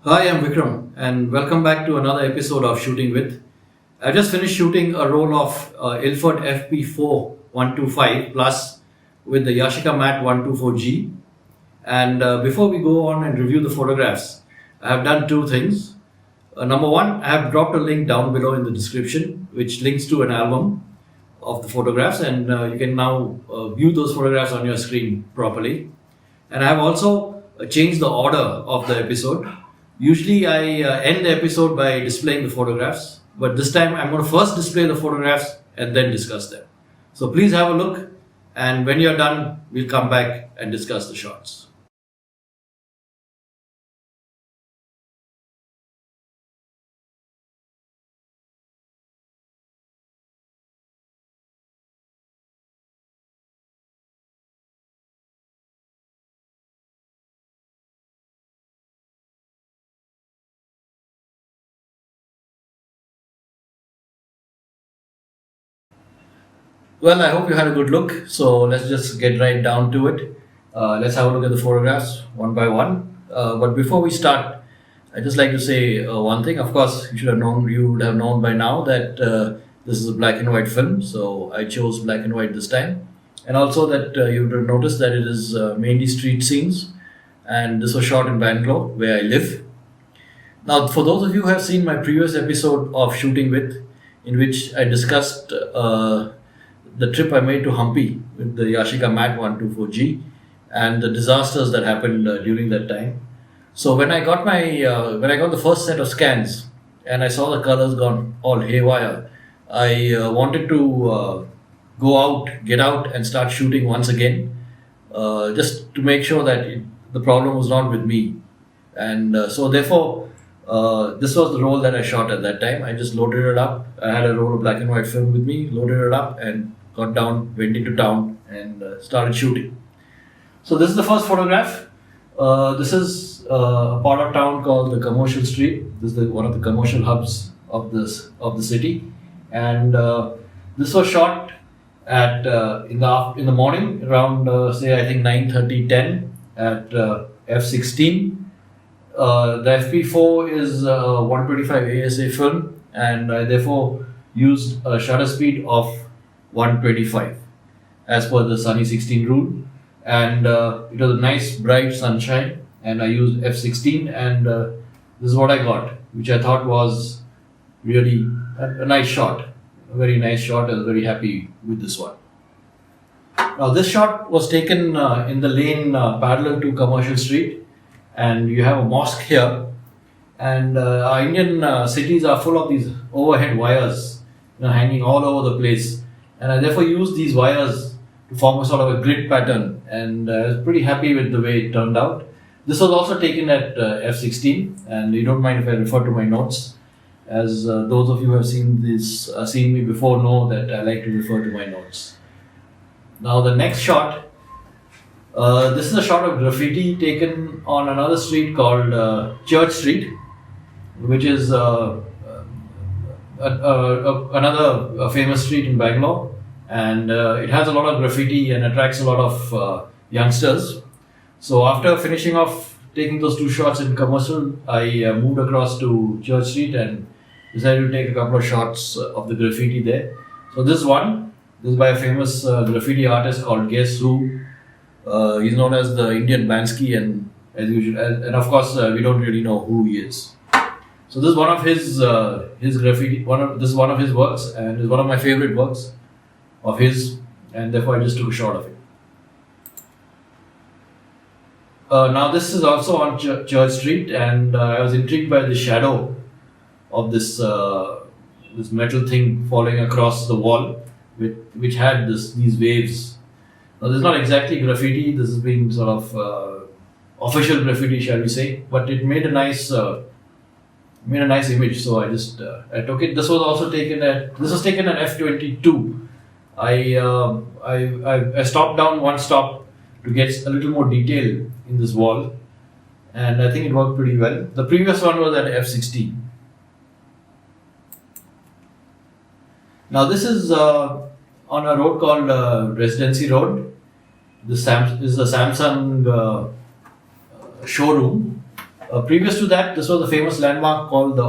Hi, I'm Vikram, and welcome back to another episode of Shooting With. I just finished shooting a roll of Ilford FP 4125 plus with the Yashica Mat 124G. And before we go on and review the photographs, I have done two things. Number one, I have dropped a link down below in the description, which links to an album of the photographs, and you can now view those photographs on your screen properly. And I have also changed the order of the episode. Usually, I end the episode by displaying the photographs, but this time I'm going to first display the photographs and then discuss them. So please have a look, and when you're done, we'll come back and discuss the shots. Well, I hope you had a good look. So let's just get right down to it. Let's have a look at the photographs one by one. But before we start, I'd just like to say one thing. Of course, you would have known by now that this is a black and white film. So I chose black and white this time. And also that you would have noticed that it is mainly street scenes. And this was shot in Bangalore, where I live. Now, for those of you who have seen my previous episode of Shooting With, in which I discussed the trip I made to Hampi with the Yashica Mat 124G and the disasters that happened during that time. So when I got the first set of scans and I saw the colors gone all haywire, I wanted to get out and start shooting once again, just to make sure that the problem was not with me. And so therefore, this was the roll that I shot at that time. I just loaded it up. I had a roll of black and white film with me, loaded it up, and got down, went into town, and started shooting. So this is the first photograph. This is a part of town called the Commercial Street. This is one of the commercial hubs of the city, and this was shot at in the morning around say I think 9:30, 10 at f16. The FP4 is 125 ASA film, and I therefore used a shutter speed of 125 as per the Sunny 16 rule. And it was a nice bright sunshine, and I used f16, and this is what I got, which I thought was really a nice shot, a very nice shot. I was very happy with this one. Now this shot was taken in the lane parallel to Commercial Street, and you have a mosque here, and our Indian cities are full of these overhead wires, hanging all over the place, and I therefore used these wires to form a sort of a grid pattern, and I was pretty happy with the way it turned out. This was also taken at f16, and you don't mind if I refer to my notes, as those of you who have seen me before know that I like to refer to my notes. Now the next shot. This is a shot of graffiti taken on another street called Church Street, which is another famous street in Bangalore, and it has a lot of graffiti and attracts a lot of youngsters. So after finishing off taking those two shots in Commercial, I moved across to Church Street and decided to take a couple of shots of the graffiti there. So this is by a famous graffiti artist called Guess Who. He's known as the Indian Bansky, and as usual, and of course, we don't really know who he is. So this is one of his graffiti. This is one of his works, and is one of my favorite works of his, and therefore I just took a shot of it. Now this is also on Church Street, and I was intrigued by the shadow of this metal thing falling across the wall, which had these waves. Now, this is not exactly graffiti. This has been sort of official graffiti, shall we say? But it made a nice image. So I took it. This was taken at f22. I stopped down one stop to get a little more detail in this wall, and I think it worked pretty well. The previous one was at f16. Now this is on a road called Residency Road. This is a Samsung showroom. Previous to that, this was a famous landmark called the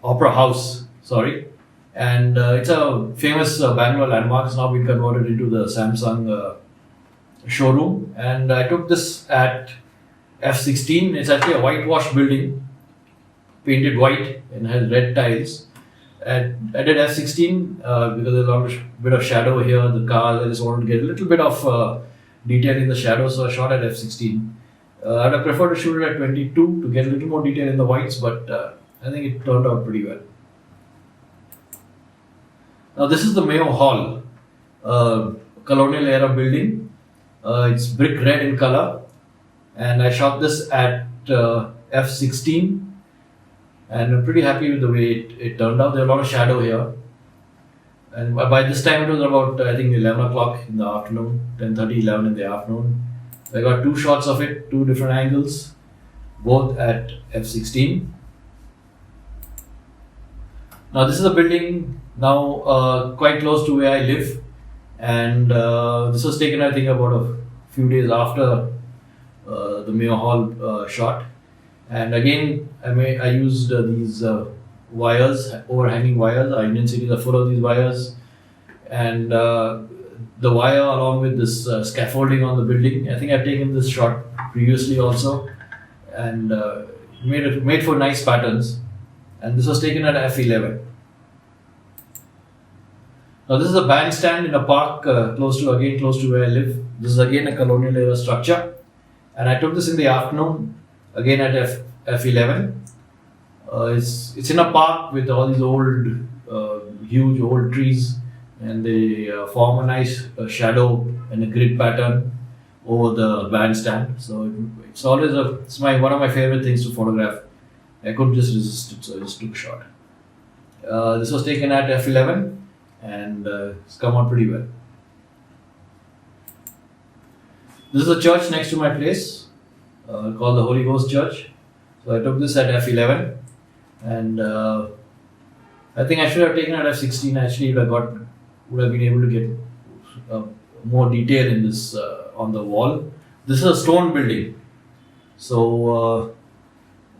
Opera House, sorry. And it's a famous Bangalore landmark. It's now been converted into the Samsung showroom. And I took this at F16. It's actually a whitewashed building, painted white and has red tiles. I did F16 because there's a bit of shadow here. The car, I just wanted to get a little bit of detail in the shadow, so I shot at F16. I'd have preferred to shoot it at 22 to get a little more detail in the whites, but I think it turned out pretty well. Now this is the Mayo Hall, colonial era building. It's brick red in color, and I shot this at F16, and I'm pretty happy with the way it turned out. There's a lot of shadow here, and by this time it was about I think 11 o'clock in the afternoon, 10:30, 11 in the afternoon. I got two shots of it, two different angles, both at F16. Now this is a building now quite close to where I live, and this was taken I think about a few days after the Mayo Hall shot. And again, I used these wires, overhanging wires. Our Indian cities are full of these wires, and the wire along with this scaffolding on the building. I think I've taken this shot previously also, and made for nice patterns. And this was taken at F11. Now this is a bandstand in a park close to where I live. This is again a colonial era structure, and I took this in the afternoon again at F11. It's in a park with all these old, huge old trees, and they form a nice shadow and a grid pattern over the bandstand. So it's always one of my favorite things to photograph. I couldn't just resist it, so I just took a shot. This was taken at F11, and it's come out pretty well. This is a church next to my place called the Holy Ghost Church. So I took this at F11, and I think I should have taken it at F16 actually. Would have been able to get more detail in this on the wall. This is a stone building, so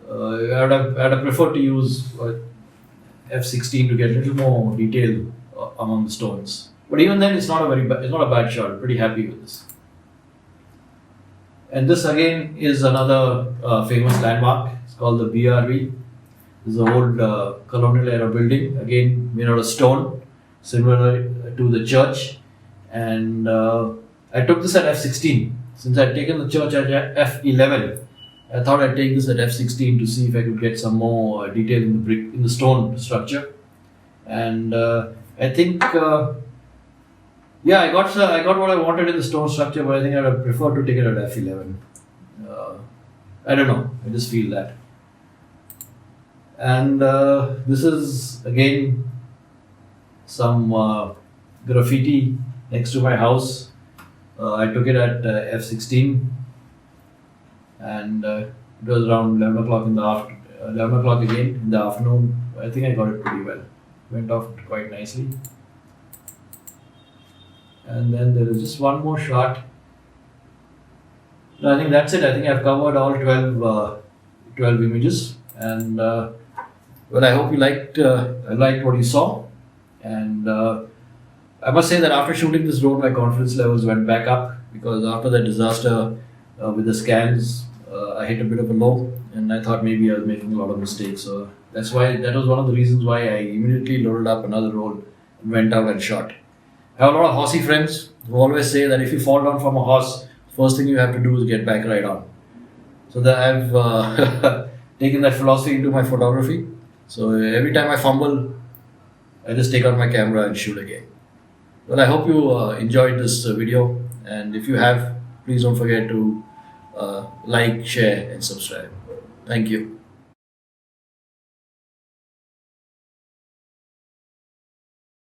I'd have preferred to use F16 to get a little more detail among the stones. But even then, it's not a bad shot. I'm pretty happy with this. And this again is another famous landmark. It's called the BRV. This is an old colonial era building, again made out of stone, similar to the church. And I took this at F16. Since I'd taken the church at F11, I thought I'd take this at F16 to see if I could get some more detail in the stone structure. And I think, I got what I wanted in the stone structure, but I think I would prefer to take it at F11. I don't know. I just feel that. And this is again some graffiti next to my house. I took it at F16, and it was around 11 o'clock 11 o'clock again in the afternoon. I think I got it pretty well. Went off quite nicely. And then there is just one more shot. I think that's it. I think I've covered all 12 images, and I hope you liked what you saw. And I must say that after shooting this drone, my confidence levels went back up, because after that disaster with the scans, I hit a bit of a low, and I thought maybe I was making a lot of mistakes. So that was one of the reasons why I immediately loaded up another roll and went out and shot. I have a lot of horsey friends who always say that if you fall down from a horse, first thing you have to do is get back right on. So that I've taken that philosophy into my photography. So every time I fumble, I just take out my camera and shoot again. Well, I hope you enjoyed this video, and if you have, please don't forget to like, share and subscribe. Thank you.